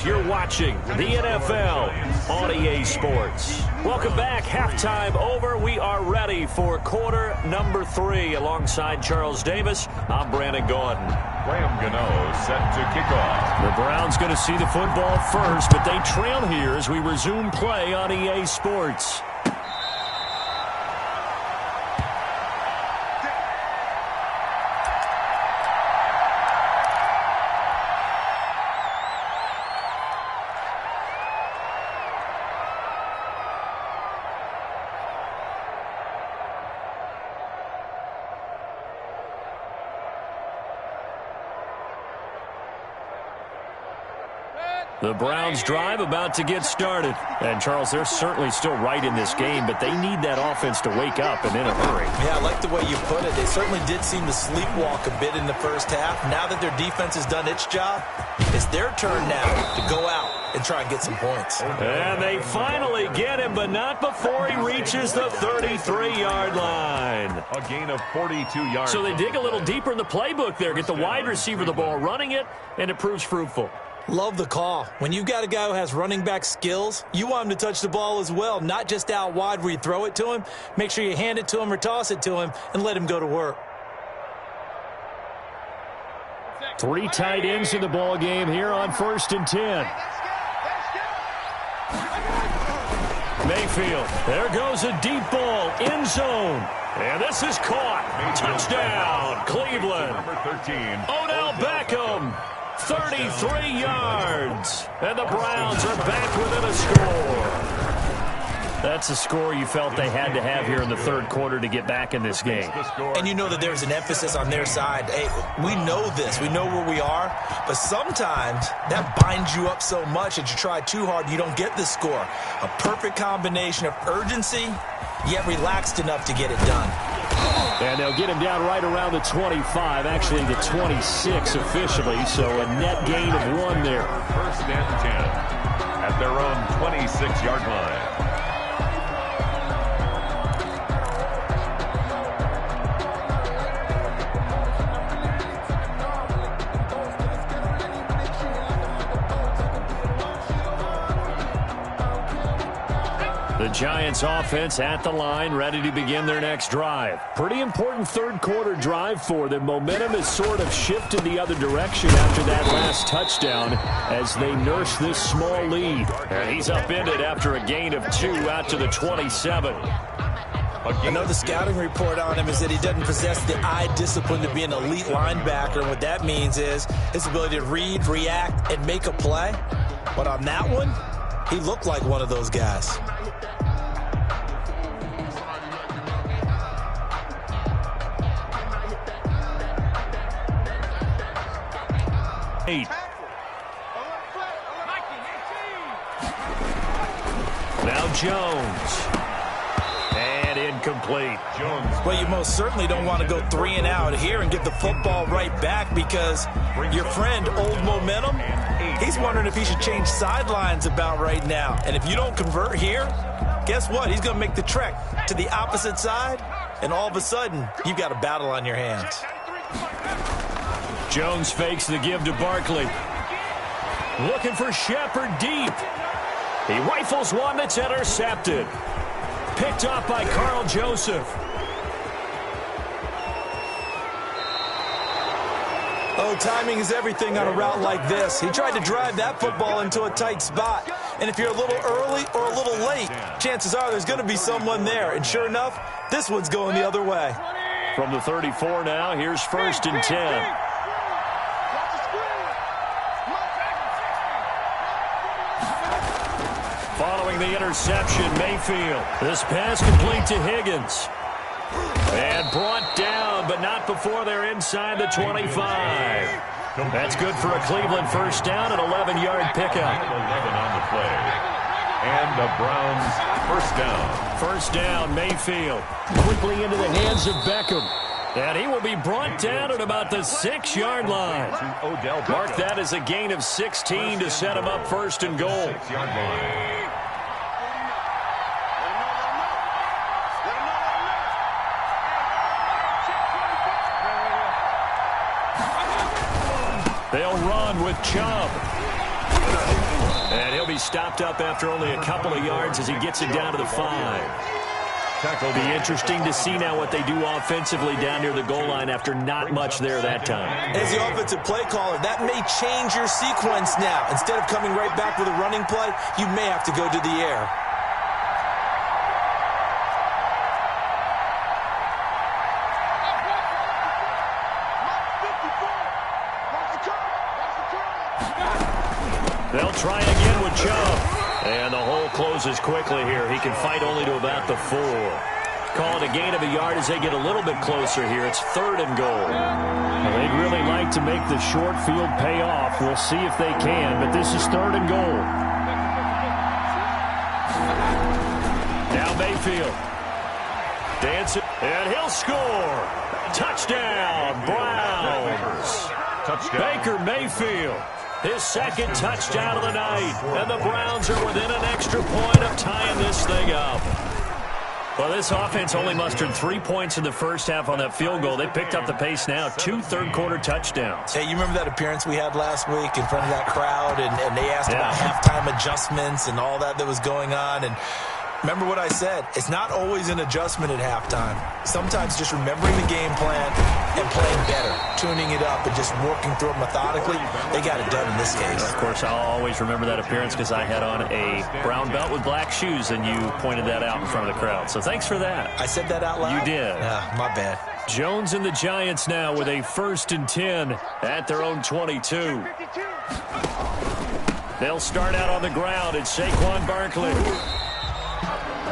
You're watching the NFL on EA Sports. Welcome back. Halftime over. We are ready for quarter number 3. Alongside Charles Davis, I'm Brandon Gaudin. Graham Gano set to kick off. The Browns going to see the football first, but they trail here as we resume play on EA Sports. The Browns drive about to get started. And, Charles, they're certainly still right in this game, but they need that offense to wake up and in a hurry. Yeah, I like the way you put it. They certainly did seem to sleepwalk a bit in the first half. Now that their defense has done its job, it's their turn now to go out and try and get some points. And they finally get him, but not before he reaches the 33-yard line. A gain of 42 yards. So they dig a little deeper in the playbook there, get the wide receiver the ball running it, and it proves fruitful. Love the call. When you've got a guy who has running back skills, you want him to touch the ball as well, not just out wide where you throw it to him. Make sure you hand it to him or toss it to him and let him go to work. 3 tight ends in the ball game here on 1st and 10. Mayfield. There goes a deep ball. End zone. And this is caught. Touchdown, Cleveland. Number 13. Odell Beckham. 33 yards. And the Browns are back within a score. That's a score you felt they had to have here in the third quarter to get back in this game. And you know that there's an emphasis on their side. Hey, we know this. We know where we are. But sometimes that binds you up so much that you try too hard, you don't get the score. A perfect combination of urgency, yet relaxed enough to get it done. And they'll get him down right around the 25, actually the 26 officially, so a net gain of 1 there. 1st and 10 at their own 26-yard line. The Giants offense at the line, ready to begin their next drive. Pretty important third quarter drive for them. Momentum has sort of shifted the other direction after that last touchdown as they nurse this small lead. And he's upended after a gain of 2 out to the 27. I know the scouting report on him is that he doesn't possess the eye discipline to be an elite linebacker. And what that means is his ability to read, react, and make a play. But on that one, he looked like one of those guys. Now Jones. And incomplete. Jones. Well, you most certainly don't want to go 3 and out here and get the football right back because your friend, Old Momentum, he's wondering if he should change sidelines about right now. And if you don't convert here, guess what? He's going to make the trek to the opposite side, and all of a sudden, you've got a battle on your hands. Jones fakes the give to Barkley. Looking for Shepard deep. He rifles one that's intercepted. Picked off by Carl Joseph. Oh, timing is everything on a route like this. He tried to drive that football into a tight spot. And if you're a little early or a little late, chances are there's going to be someone there. And sure enough, this one's going the other way. From the 34 now, here's 1st and 10. Following the interception, Mayfield. This pass complete to Higgins. And brought down, but not before they're inside the 25. That's good for a Cleveland first down, an 11-yard pickup. 11 on the play. And the Browns first down. First down, Mayfield. Quickly into the hands of Beckham. And he will be brought down at about the 6-yard line. Mark that as a gain of 16 to set him up 1st and goal. 6-yard line. They'll run with Chubb. he's stopped up after only a couple of yards as he gets it down to the 5. It'll be interesting to see now what they do offensively down near the goal line after not much there that time. As the offensive play caller, that may change your sequence now. Instead of coming right back with a running play, you may have to go to the air. They'll try again with Chubb. And the hole closes quickly here. He can fight only to about the 4. Call it a gain of a yard as they get a little bit closer here. It's 3rd and goal. Well, they'd really like to make the short field pay off. We'll see if they can, but this is 3rd and goal. Now Mayfield. Dancing, and he'll score. Touchdown, Browns. Touchdown. Baker Mayfield. His 2nd touchdown of the night. And the Browns are within an extra point of tying this thing up. Well, this offense only mustered 3 points in the first half on that field goal. They picked up the pace now. 2 third-quarter touchdowns. Hey, you remember that appearance we had last week in front of that crowd? And they asked about halftime adjustments and all that was going on. And remember what I said. It's not always an adjustment at halftime. Sometimes just remembering the game plan and playing better, tuning it up and just working through it methodically. They got it done in this case. Of course, I'll always remember that appearance because I had on a brown belt with black shoes, and you pointed that out in front of the crowd. So thanks for that. I said that out loud? You did. My bad. Jones and the Giants now with a 1st and 10 at their own 22. They'll start out on the ground. It's Saquon Barkley.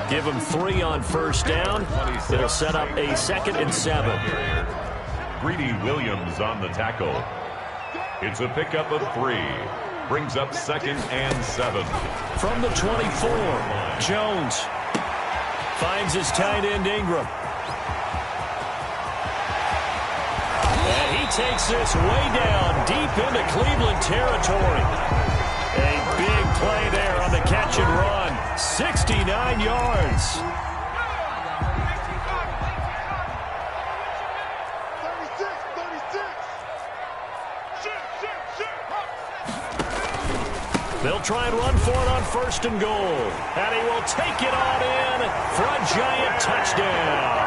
Give him 3 on 1st down. It'll set up a 2nd and 7. Greedy Williams on the tackle. It's a pickup of 3. Brings up 2nd and 7. From the 24, Jones finds his tight end Ingram. And he takes this way down deep into Cleveland territory. A big play there on the catch and run. 69 yards. They'll try and run for it on 1st and goal. And he will take it on in for a giant touchdown.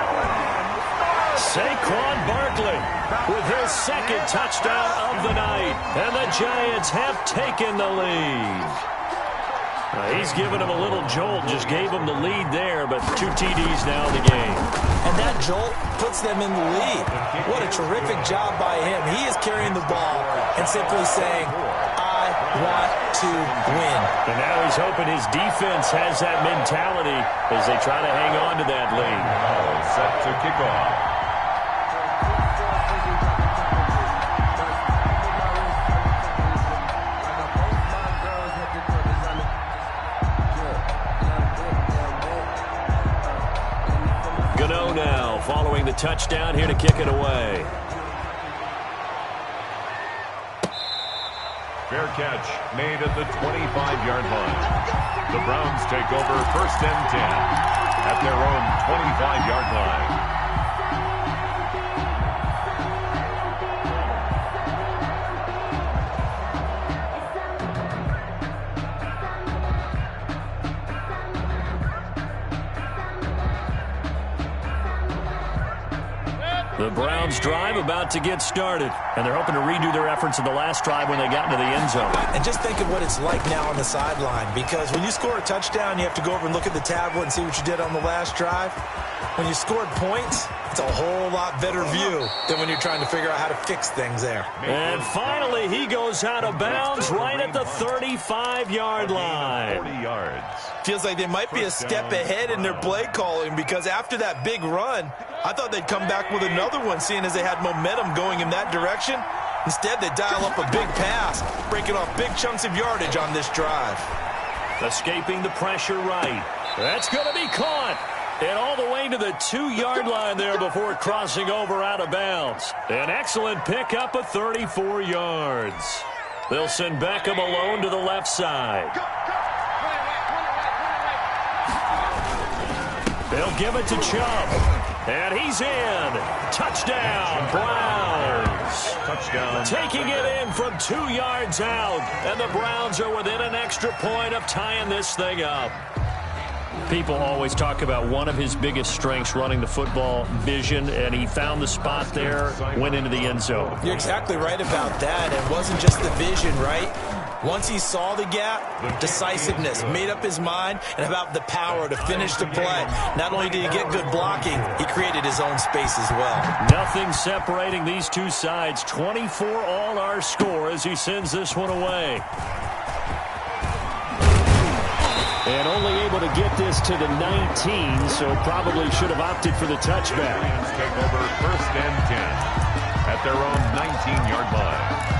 Saquon Barkley with his 2nd touchdown of the night. And the Giants have taken the lead. He's given him a little jolt, just gave him the lead there, but 2 TDs now in the game. And that jolt puts them in the lead. What a terrific job by him. He is carrying the ball and simply saying, I want to win. And now he's hoping his defense has that mentality as they try to hang on to that lead. Set to kick off. Now following the touchdown here to kick it away. Fair catch made at the 25-yard line. The Browns take over 1st and 10 at their own 25-yard line. The Browns drive about to get started, and they're hoping to redo their efforts in the last drive when they got into the end zone. And just think of what it's like now on the sideline, because when you score a touchdown, you have to go over and look at the tablet and see what you did on the last drive. When you scored points, it's a whole lot better view than when you're trying to figure out how to fix things there. And finally, he goes out of bounds right at the 35-yard line. 40 yards. Feels like they might be a step ahead in their play calling, because after that big run, I thought they'd come back with another one, seeing as they had momentum going in that direction. Instead, they dial up a big pass, breaking off big chunks of yardage on this drive. Escaping the pressure right. That's going to be caught. And all the way to the 2-yard line there before crossing over out of bounds. An excellent pickup of 34 yards. They'll send Beckham alone to the left side. They'll give it to Chubb. And he's in. Touchdown, Browns. Touchdown. Taking it in from 2 yards out. And the Browns are within an extra point of tying this thing up. People always talk about one of his biggest strengths running the football, vision, and he found the spot there, went into the end zone. You're exactly right about that. It wasn't just the vision, right? Once he saw the gap, decisiveness, made up his mind, and about the power to finish the play. Not only did he get good blocking, he created his own space as well. Nothing separating these two sides. 24 all our score as he sends this one away. And only able to get this to the 19, so probably should have opted for the touchback. Lions take over 1st and 10 at their own 19-yard line.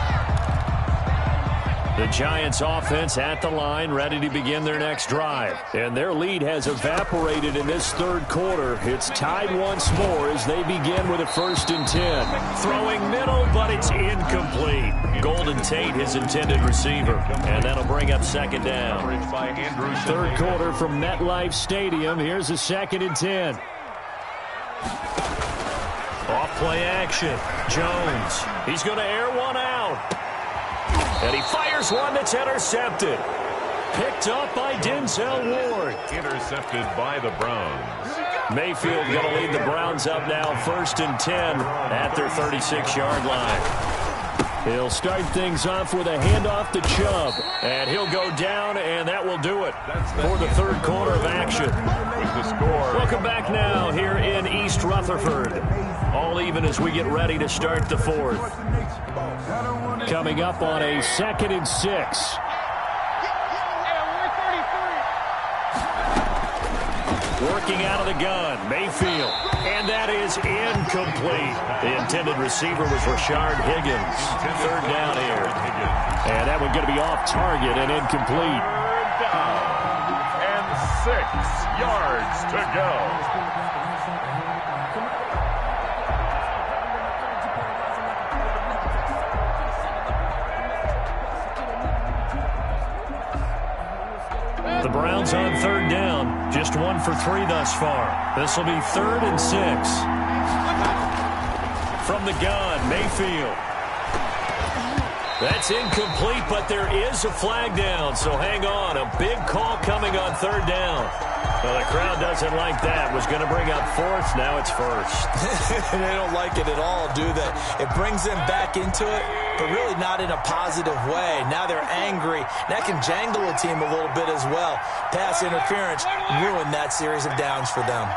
The Giants offense at the line, ready to begin their next drive. And their lead has evaporated in this third quarter. It's tied once more as they begin with a 1st and 10. Throwing middle, but it's incomplete. Golden Tate, his intended receiver. And that'll bring up 2nd down. Third quarter from MetLife Stadium. Here's a 2nd and 10. Off play action. Jones. He's going to air one out. And he fires one that's intercepted. Picked up by Denzel Ward. Intercepted by the Browns. Mayfield going to lead the Browns up now 1st and 10 at their 36-yard line. He'll start things off with a handoff to Chubb. And he'll go down, and that will do it for the third quarter of action. With the score. Welcome back now here in East Rutherford. All even as we get ready to start the fourth. Coming up on a 2nd and 6. Working out of the gun, Mayfield. And that is incomplete. The intended receiver was Rashard Higgins. 3rd down here. And that one going to be off target and incomplete. 3rd down. And 6 yards to go. The Browns on 3rd down. Just 1 for 3 thus far. This will be 3rd and 6. From the gun, Mayfield. That's incomplete, but there is a flag down, so hang on. A big call coming on 3rd down. Well, the crowd doesn't like that. Was going to bring up 4th. Now it's 1st. They don't like it at all, do they? It brings them back into it, but really not in a positive way. Now they're angry. That can jangle a team a little bit as well. Pass interference ruined that series of downs for them.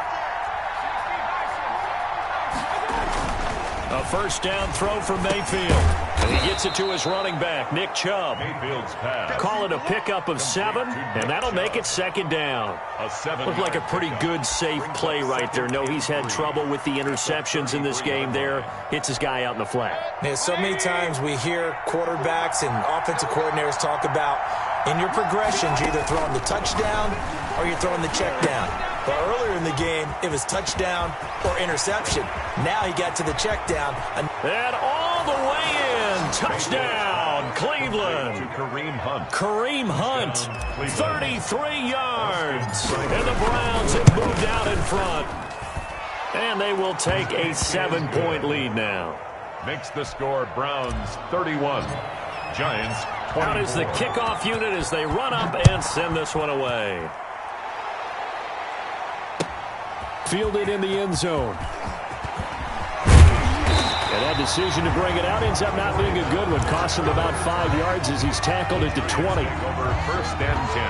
A 1st down throw for Mayfield. And he gets it to his running back, Nick Chubb. Mayfield's pass. Call it a pickup of 7, and that'll make it 2nd down. Looked like a pretty good, safe play right there. No, he's had trouble with the interceptions in this game there. Hits his guy out in the flat. Yeah, so many times we hear quarterbacks and offensive coordinators talk about in your progressions, you're either throwing the touchdown or you're throwing the check down. But earlier in the game, it was touchdown or interception. Now he got to the check down. And all the way in. Touchdown, Cleveland. To Kareem Hunt. Kareem Hunt, 33 yards. And the Browns have moved out in front. And they will take a 7-point lead now. Makes the score Browns 31. Giants 24. Out is the kickoff unit as they run up and send this one away. Fielded in the end zone. And that decision to bring it out ends up not being a good one. Costs him about 5 yards as he's tackled at the 20. Over 1st and 10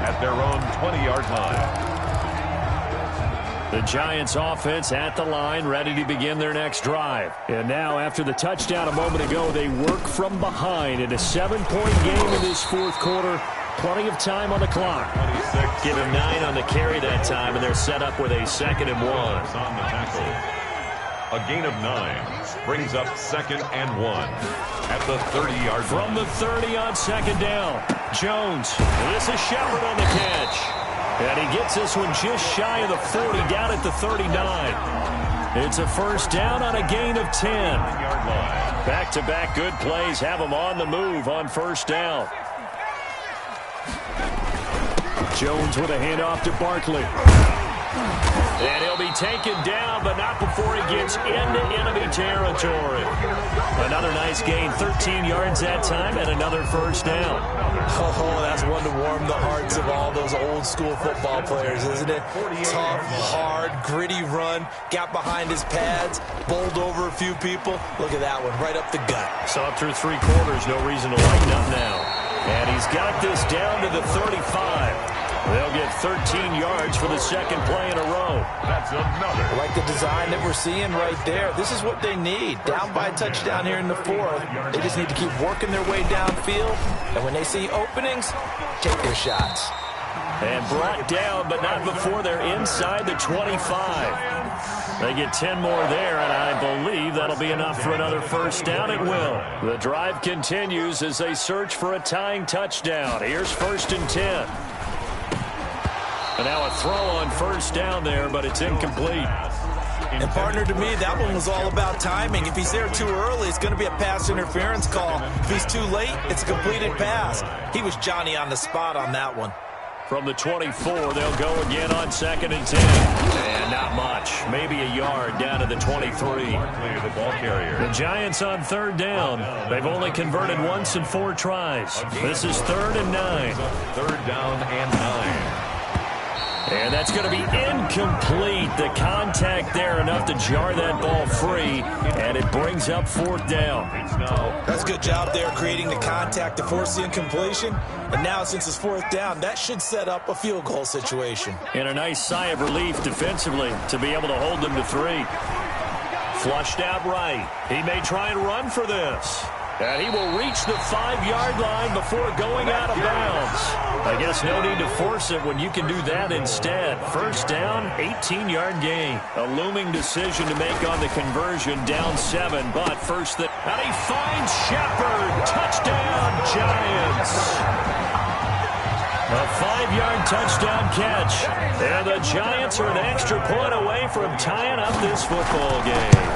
at their own 20-yard line. The Giants offense at the line, ready to begin their next drive. And now, after the touchdown a moment ago, they work from behind in a 7-point game in this fourth quarter. Plenty of time on the clock. 26. Give him 9 on the carry that time, and they're set up with a 2nd and 1. On the tackle. A gain of 9 brings up 2nd and 1 at the 30-yard line. From the 30 on 2nd down, Jones. This is Shepard on the catch. And he gets this one just shy of the 40, down at the 39. It's a 1st down on a gain of 10. Back-to-back good plays have him on the move on 1st down. Jones with a handoff to Barkley. And he'll be taken down, but not before he gets into enemy territory. Another nice gain, 13 yards that time, and another first down. Oh, that's one to warm the hearts of all those old-school football players, isn't it? Tough, hard, gritty run, got behind his pads, bowled over a few people. Look at that one, right up the gut. So through 3 quarters, no reason to lighten up now. And he's got this down to the 35. They'll get 13 yards for the second play in a row. That's another. I like the design that we're seeing right there. This is what they need. Down by a touchdown here in the 4th. They just need to keep working their way downfield. And when they see openings, take their shots. And brought down, but not before they're inside the 25. They get 10 more there, and I believe that'll be enough for another first down. It will. The drive continues as they search for a tying touchdown. Here's 1st and 10. And now a throw on first down there, but it's incomplete. And partner, to me, that one was all about timing. If he's there too early, it's going to be a pass interference call. If he's too late, it's a completed pass. He was Johnny on the spot on that one. From the 24, they'll go again on 2nd and 10. And not much. Maybe a yard down to the 23. The ball carrier. The Giants on 3rd down. They've only converted once in 4 tries. This is 3rd and 9. 3rd down and 9. And that's going to be incomplete. The contact there enough to jar that ball free, and it brings up 4th down. That's a good job there creating the contact to force the incompletion. And now since it's 4th down, that should set up a field goal situation. And a nice sigh of relief defensively to be able to hold them to 3. Flushed out right. He may try and run for this. And he will reach the 5-yard line before going out of bounds. I guess no need to force it when you can do that instead. First down, 18-yard gain. A looming decision to make on the conversion, down 7, but first and he finds Shepard. Touchdown, Giants. A 5-yard touchdown catch. And the Giants are an extra point away from tying up this football game.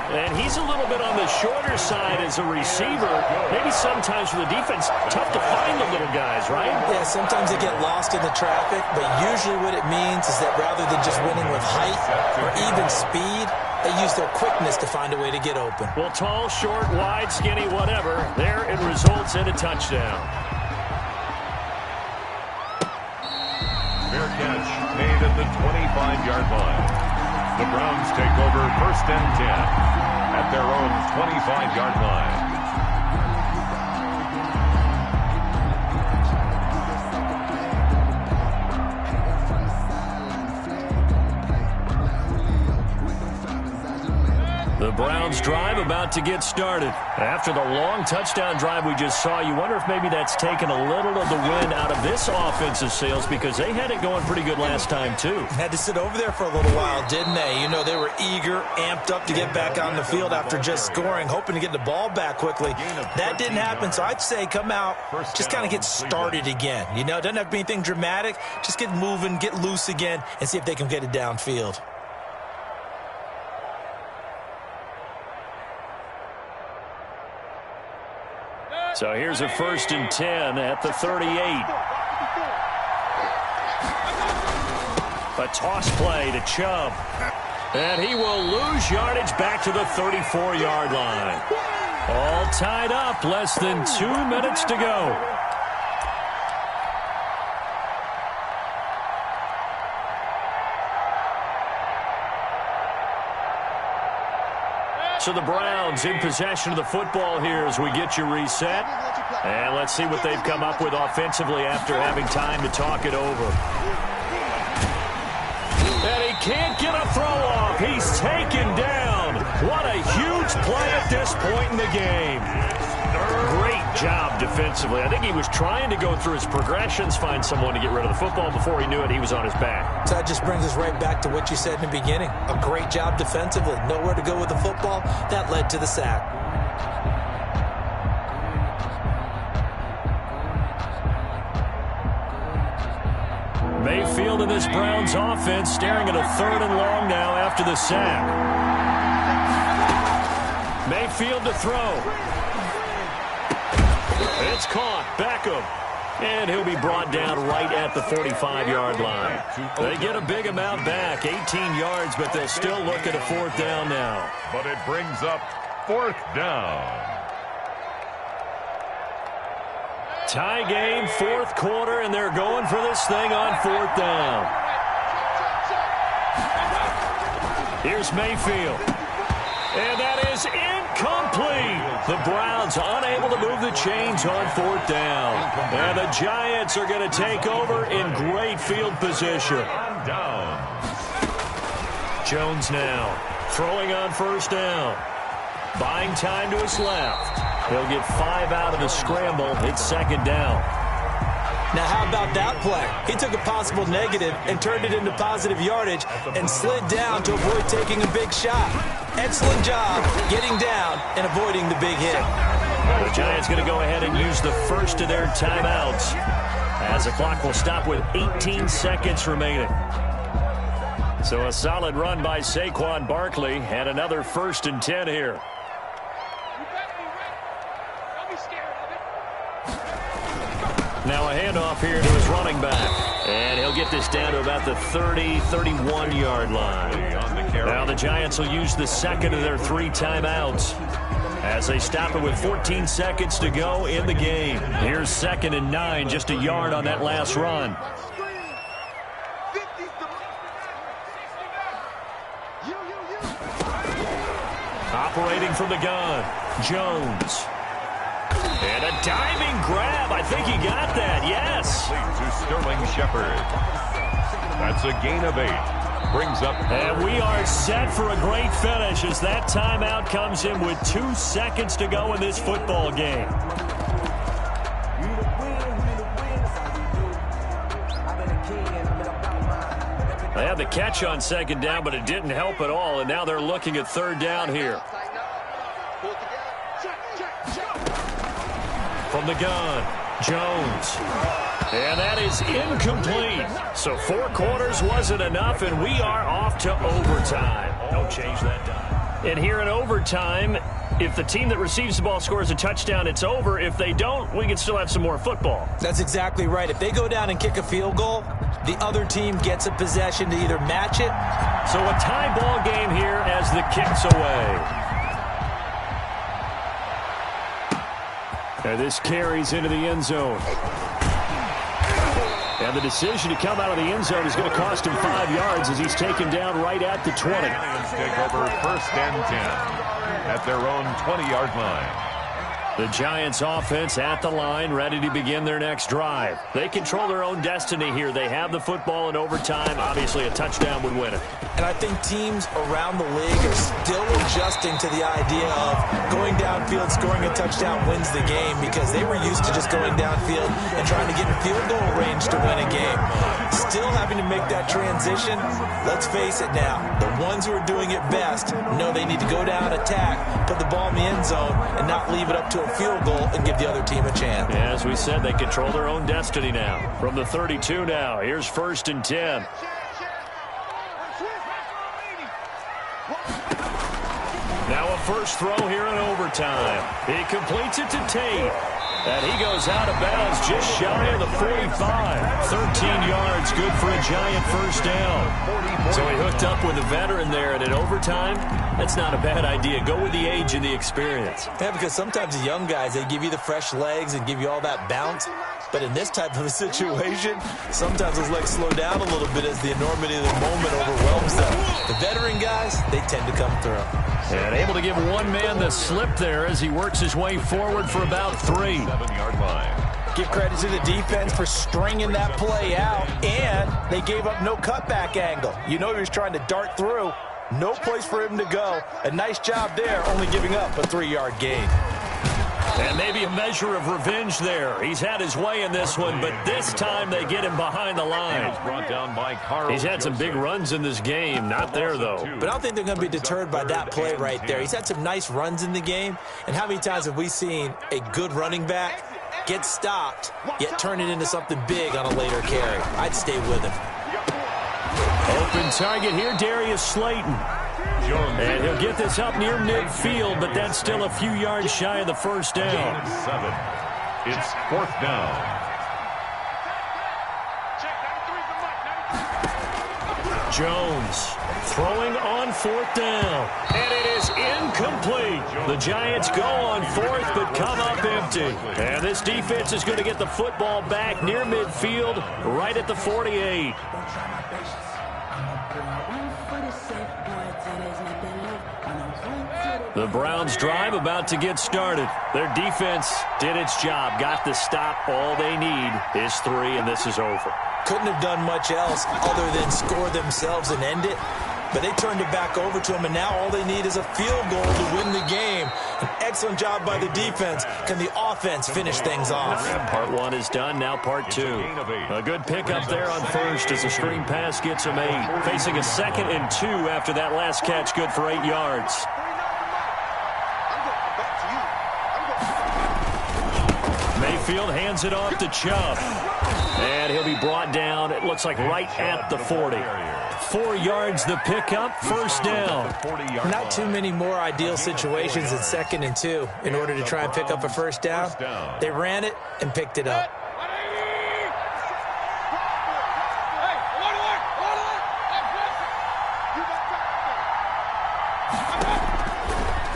And he's a little bit on the shorter side as a receiver. Maybe sometimes for the defense, tough to find the little guys, right? Yeah, sometimes they get lost in the traffic, but usually what it means is that rather than just winning with height or even speed, they use their quickness to find a way to get open. Well, tall, short, wide, skinny, whatever, there it results in a touchdown. Fair catch made at the 25-yard line. The Browns take over 1st and 10 at their own 25-yard line. The Browns drive about to get started. After the long touchdown drive we just saw, you wonder if maybe that's taken a little of the wind out of this offensive sails because they had it going pretty good last time too. Had to sit over there for a little while, didn't they? You know, they were eager, amped up to get back on the field after just scoring, hoping to get the ball back quickly. That didn't happen, so I'd say come out, just kind of get started again. You know, it doesn't have to be anything dramatic. Just get moving, get loose again, and see if they can get it downfield. So here's a 1st and 10 at the 38. A toss play to Chubb. And he will lose yardage back to the 34-yard line. All tied up, less than 2 minutes to go. So the Browns in possession of the football here as we get you reset. And let's see what they've come up with offensively after having time to talk it over. And he can't get a throw off. He's taken down. What a huge play at this point in the game. Great job defensively. I think he was trying to go through his progressions, find someone to get rid of the football. Before he knew it, he was on his back. So that just brings us right back to what you said in the beginning. A great job defensively. Nowhere to go with the football. That led to the sack. Mayfield and this Browns offense staring at a 3rd and long now after the sack. Mayfield to throw. It's caught. Beckham. And he'll be brought down right at the 45-yard line. They get a big amount back, 18 yards, but they'll still look at a 4th down now. But it brings up 4th down. Tie game, 4th quarter, and they're going for this thing on 4th down. Here's Mayfield. And that is incomplete. The Browns unable to move the chains on 4th down. And the Giants are going to take over in great field position. Down. Jones now throwing on 1st down. Buying time to his left. He'll get 5 out of the scramble. It's 2nd down. Now, how about that play? He took a possible negative and turned it into positive yardage and slid down to avoid taking a big shot. Excellent job getting down and avoiding the big hit. The Giants going to go ahead and use the first of their timeouts as the clock will stop with 18 seconds remaining. So a solid run by Saquon Barkley and another 1st and 10 here. Now a handoff here to his running back. And he'll get this down to about the 30, 31-yard line. Now the Giants will use the 2nd of their 3 timeouts as they stop it with 14 seconds to go in the game. Here's 2nd and 9, just a yard on that last run. Operating from the gun, Jones. And a diving grab. I think he got that, yes. To Sterling Shepard. That's a gain of 8. Brings up. And we are set for a great finish as that timeout comes in with 2 seconds to go in this football game. They had the catch on 2nd down, but it didn't help at all, and now they're looking at 3rd down here. From the gun, Jones. And that is incomplete. So 4 quarters wasn't enough, and we are off to overtime. Don't change that dime. And here in overtime, if the team that receives the ball scores a touchdown, it's over. If they don't, we can still have some more football. That's exactly right. If they go down and kick a field goal, the other team gets a possession to either match it. So a tie ball game here as the kick's away. And this carries into the end zone. And the decision to come out of the end zone is going to cost him 5 yards as he's taken down right at the 20. Lions take over 1st and 10 at their own 20-yard line. The Giants offense at the line, ready to begin their next drive. They control their own destiny here. They have the football in overtime. Obviously, a touchdown would win it. And I think teams around the league are still adjusting to the idea of going downfield, scoring a touchdown wins the game, because they were used to just going downfield and trying to get in field goal range to win a game. Still having to make that transition. Let's face it now. The ones who are doing it best know they need to go down, attack, put the ball in the end zone, and not leave it up to a field goal and give the other team a chance. Yeah, as we said, they control their own destiny now. From the 32 now, here's 1st and 10. Now a first throw here in overtime. He completes it to Tate. And he goes out of bounds just shy of the 45. 13 yards, good for a Giant 1st down. So he hooked up with a veteran there, and in overtime, that's not a bad idea. Go with the age and the experience. Yeah, because sometimes the young guys, they give you the fresh legs and give you all that bounce. But in this type of a situation, sometimes those legs slow down a little bit as the enormity of the moment overwhelms them. The veteran guys, they tend to come through. And able to give one man the slip there as he works his way forward for about 3. 7-yard line. Give credit to the defense for stringing that play out, and they gave up no cutback angle. You know he was trying to dart through. No place for him to go. A nice job there, only giving up a 3-yard gain. And maybe a measure of revenge there. He's had his way in this one, but this time they get him behind the line. He's had some big runs in this game. Not there, though. But I don't think they're going to be deterred by that play right there. He's had some nice runs in the game. And how many times have we seen a good running back get stopped, yet turn it into something big on a later carry? I'd stay with him. Open target here, Darius Slayton. And he'll get this up near midfield, but that's still a few yards shy of the 1st down. 7. It's 4th down. Jones throwing on 4th down. And it is incomplete. The Giants go on 4th but come up empty. And this defense is going to get the football back near midfield right at the 48. The Browns drive about to get started. Their defense did its job, got the stop. All they need is 3, and this is over. Couldn't have done much else other than score themselves and end it. But they turned it back over to them, and now all they need is a field goal to win the game. An excellent job by the defense. Can the offense finish things off? Part 1 is done, now part 2. A good pickup there on 1st as the screen pass gets him 8. Facing a 2nd and 2 after that last catch, good for 8 yards. Mayfield hands it off to Chubb. And he'll be brought down, it looks like right at the 40. 4 yards the pickup, 1st down. Not too many more ideal situations in 2nd and 2 in order to try and pick up a 1st down. They ran it and picked it up.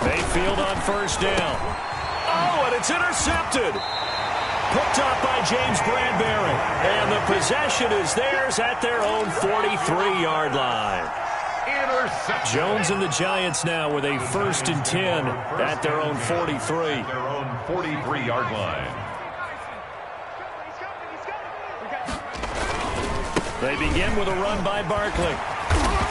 Mayfield on 1st down. Oh, and it's intercepted. Picked up by James Bradbury. And the possession is theirs at their own 43-yard line. Interception. Jones and the Giants now with a 1st and 10 at their own 43. Their own 43-yard line. They begin with a run by Barkley.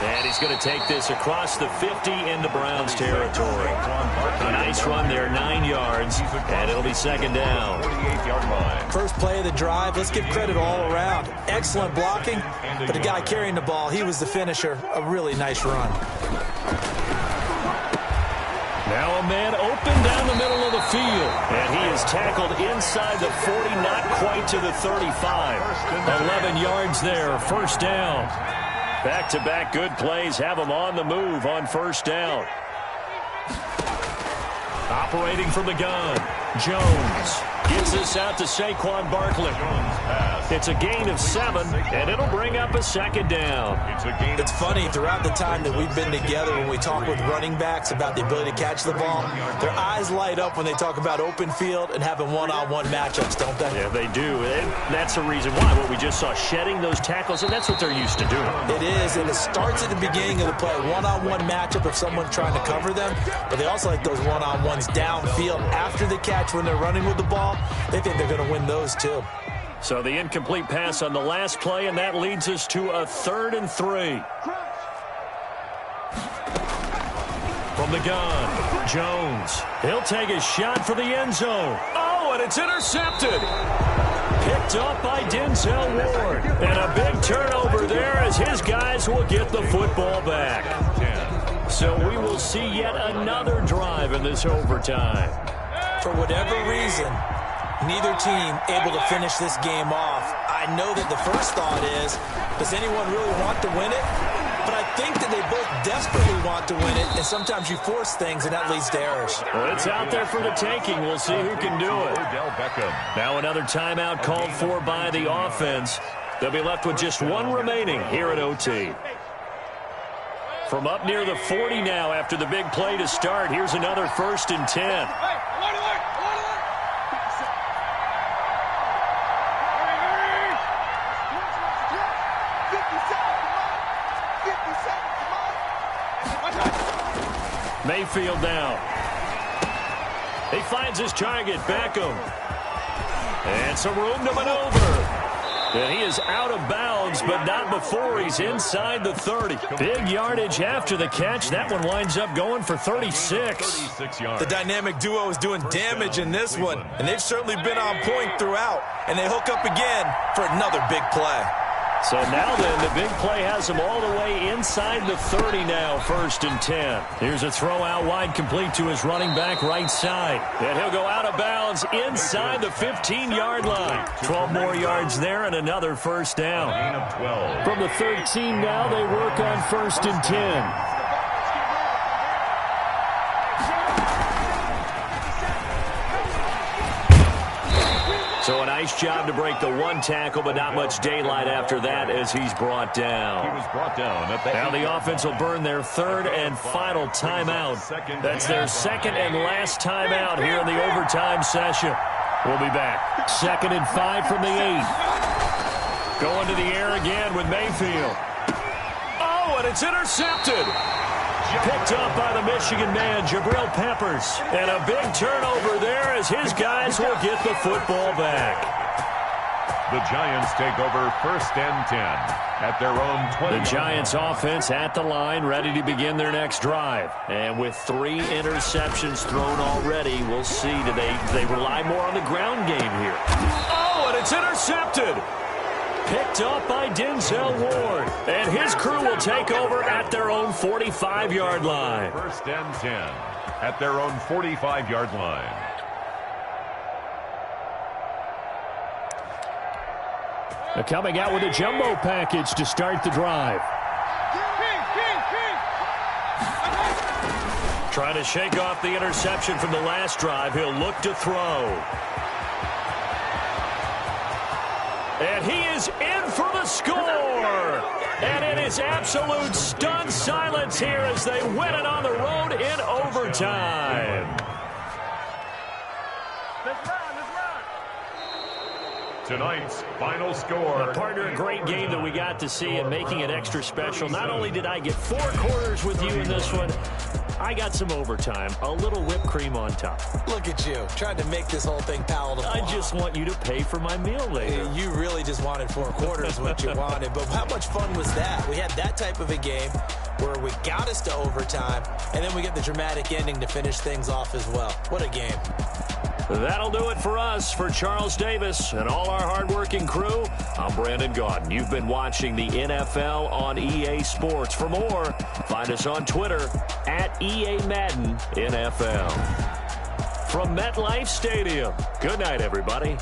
And he's going to take this across the 50 into Browns territory. A nice run there, 9 yards, and it'll be 2nd down. 48-yard line. First play of the drive, let's give credit all around. Excellent blocking, but the guy carrying the ball, he was the finisher. A really nice run. Now a man open down the middle of the field, and he is tackled inside the 40, not quite to the 35. 11 yards there, 1st down. Back-to-back good plays have him on the move on 1st down. Operating from the gun, Jones gets this out to Saquon Barkley. It's a gain of 7, and it'll bring up a 2nd down. It's funny, throughout the time that we've been together, when we talk with running backs about the ability to catch the ball, their eyes light up when they talk about open field and having one-on-one matchups, don't they? Yeah, they do. And that's the reason why. What we just saw, shedding those tackles, and that's what they're used to doing. It is, and it starts at the beginning of the play. One-on-one matchup if someone's trying to cover them, but they also like those one-on-ones downfield after the catch when they're running with the ball. They think they're going to win those, too. So the incomplete pass on the last play, and that leads us to a 3rd and 3. From the gun, Jones. He'll take a shot for the end zone. Oh, and it's intercepted. Picked up by Denzel Ward. And a big turnover there as his guys will get the football back. So we will see yet another drive in this overtime. For whatever reason, neither team able to finish this game off. I know that the first thought is, does anyone really want to win it? But I think that they both desperately want to win it, and sometimes you force things, and that leads to errors. Well, it's out there for the taking. We'll see who can do it. Now another timeout called for by the offense. They'll be left with just 1 remaining here at OT. From up near the 40 now after the big play to start, here's another 1st and 10. Mayfield down. He finds his target, Beckham. And some room to maneuver. And he is out of bounds, but not before he's inside the 30. Big yardage after the catch. That one winds up going for 36. The dynamic duo is doing damage in this one, and they've certainly been on point throughout. And they hook up again for another big play. So now then, the big play has him all the way inside the 30 now, 1st and 10. Here's a throw out wide complete to his running back right side. And he'll go out of bounds inside the 15-yard line. 12 more yards there and another 1st down. From the 13 now, they work on 1st and 10. So So a nice job to break the one tackle, but not much daylight after that as he's brought down. He was brought down. Now the offense will burn their third and final timeout. That's their second and last timeout here in the overtime session. We'll be back. 2nd and 5 from the 8. Going to the air again with Mayfield. Oh, and it's intercepted. Picked up by the Michigan man, Jabril Peppers. And a big turnover there as his guys will get the football back. The Giants take over 1st and 10 at their own 20. The Giants offense at the line, ready to begin their next drive. And with 3 interceptions thrown already, we'll see. Do they rely more on the ground game here? Oh, and it's intercepted. Picked up by Denzel Ward. And his crew will take over at their own 45-yard line. 1st and 10 at their own 45-yard line. They're coming out with a jumbo package to start the drive. Trying to shake off the interception from the last drive. He'll look to throw. And he is in for the score. And it is absolute stunned silence here as they win it on the road in overtime. Tonight's final score. Partner, a great game that we got to see and making it extra special. Not only did I get 4 quarters with you in this one, I got some overtime, a little whipped cream on top. Look at you, trying to make this whole thing palatable. I just want you to pay for my meal later. You really just wanted 4 quarters, what you wanted. But how much fun was that? We had that type of a game where we got us to overtime, and then we get the dramatic ending to finish things off as well. What a game. That'll do it for us. For Charles Davis and all our hardworking crew, I'm Brandon Gaudin. You've been watching the NFL on EA Sports. For more, find us on Twitter at EA Madden NFL. From MetLife Stadium, good night, everybody.